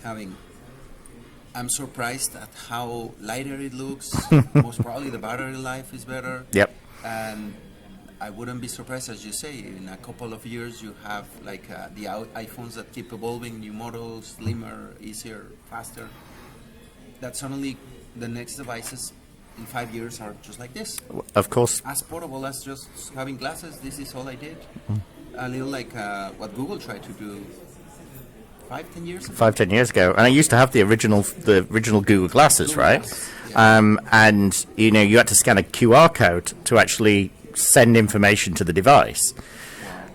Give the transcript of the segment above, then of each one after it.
having. I'm surprised at how lighter it looks. Most probably the battery life is better. Yep. And I wouldn't be surprised, as you say, in a couple of years you have like the iPhones that keep evolving, new models, slimmer, easier, faster. That suddenly the next devices in 5 years are just like this. Of course. As portable as just having glasses. This is all I did. A little like what Google tried to do 5-10 years ago. 5-10 years ago, and I used to have the original Google glasses, Google right? Glass, yeah. And you had to scan a QR code to actually send information to the device,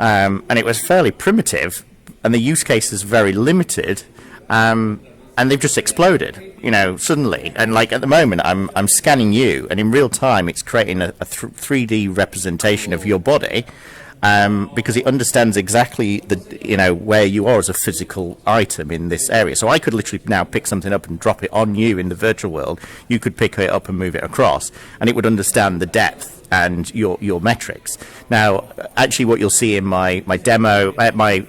and it was fairly primitive, and the use case is very limited, and they've just exploded, suddenly. And like at the moment, I'm scanning you, and in real time, it's creating a 3D representation of your body. Because it understands exactly where you are as a physical item in this area. So I could literally now pick something up and drop it on you in the virtual world. You could pick it up and move it across, and it would understand the depth and your metrics. Now, actually, what you'll see in my demo, my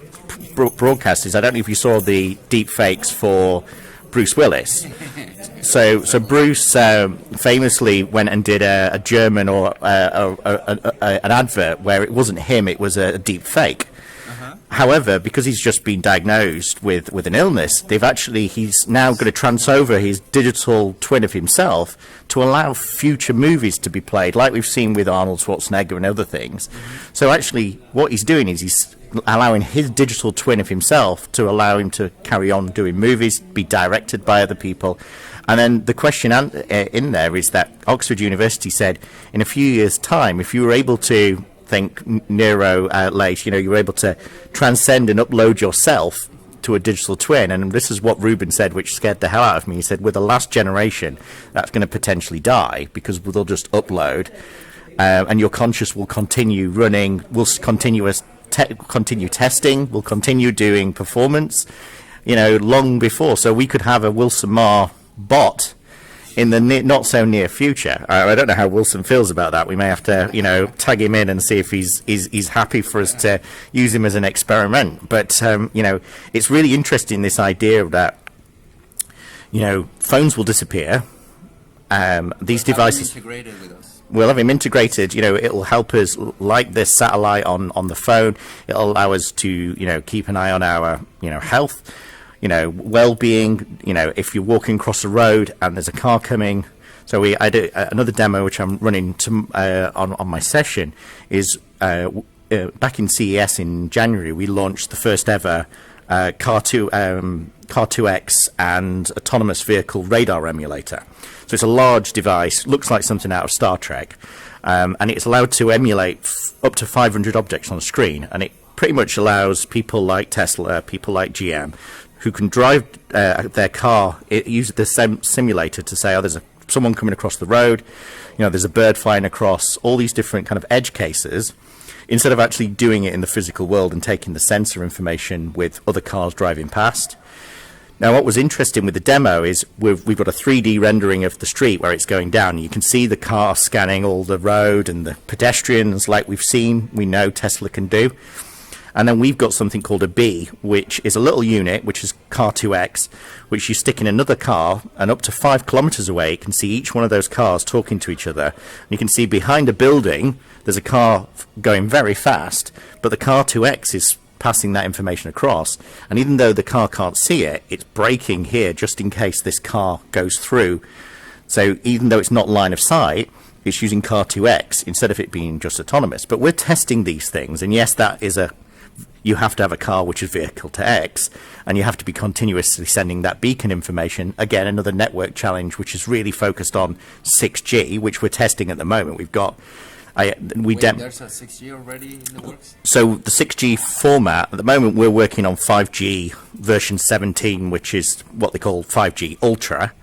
broadcast is, I don't know if you saw the deep fakes for Bruce Willis. So Bruce famously went and did a German or an advert where it wasn't him, it was a deep fake. However, because he's just been diagnosed with an illness, he's now going to transfer his digital twin of himself to allow future movies to be played, like we've seen with Arnold Schwarzenegger and other things. So actually, what he's doing is he's allowing his digital twin of himself to allow him to carry on doing movies, be directed by other people. And then the question in there is that Oxford University said, in a few years' time, if you were able to think late, you were able to transcend and upload yourself to a digital twin. And this is what Ruben said, which scared the hell out of me. He said, with the last generation, that's going to potentially die because they'll just upload, and your conscious will continue running, will continue testing, will continue doing performance, long before. So we could have a Wilson Marr bot in the not so near future. I don't know how Wilson feels about that. We may have to, tag him in and see if he's happy for us to use him as an experiment. But it's really interesting, this idea that phones will disappear. These devices integrated with us. We'll have him integrated. It'll help us, like this satellite on the phone. It'll allow us to keep an eye on our health, well-being. If you're walking across the road and there's a car coming. So I do another demo which I'm running on my session is back in CES in January. We launched the first ever Car2X and autonomous vehicle radar emulator. So it's a large device, looks like something out of Star Trek, and it's allowed to emulate up to 500 objects on a screen, and it pretty much allows people like Tesla, people like GM, who can drive their car, use the simulator to say, there's someone coming across the road, there's a bird flying across, all these different kind of edge cases, instead of actually doing it in the physical world and taking the sensor information with other cars driving past. Now, what was interesting with the demo is we've got a 3D rendering of the street where it's going down. You can see the car scanning all the road and the pedestrians like we know Tesla can do. And then we've got something called a B, which is a little unit, which is Car2X, which you stick in another car, and up to 5 kilometers away, you can see each one of those cars talking to each other. And you can see behind a building, there's a car going very fast, but the Car2X is passing that information across. And even though the car can't see it, it's braking here just in case this car goes through. So even though it's not line of sight, it's using Car2X instead of it being just autonomous. But we're testing these things, and yes, that is you have to have a car which is vehicle to X, and you have to be continuously sending that beacon information. Again, another network challenge which is really focused on 6G, which we're testing at the moment. We've got there's a 6G already in the works? So the 6G format, at the moment we're working on 5G version 17, which is what they call 5G Ultra,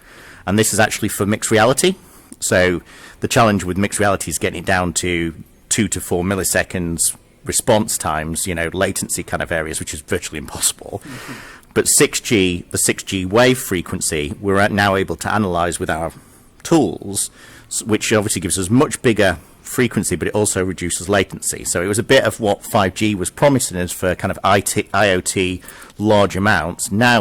and this is actually for mixed reality. So the challenge with mixed reality is getting it down to 2 to 4 milliseconds response times, latency kind of areas, which is virtually impossible. But 6G, the 6G wave frequency, we're now able to analyze with our tools, which obviously gives us much bigger frequency, but it also reduces latency. So it was a bit of what 5G was promising us for kind of IoT large amounts. Now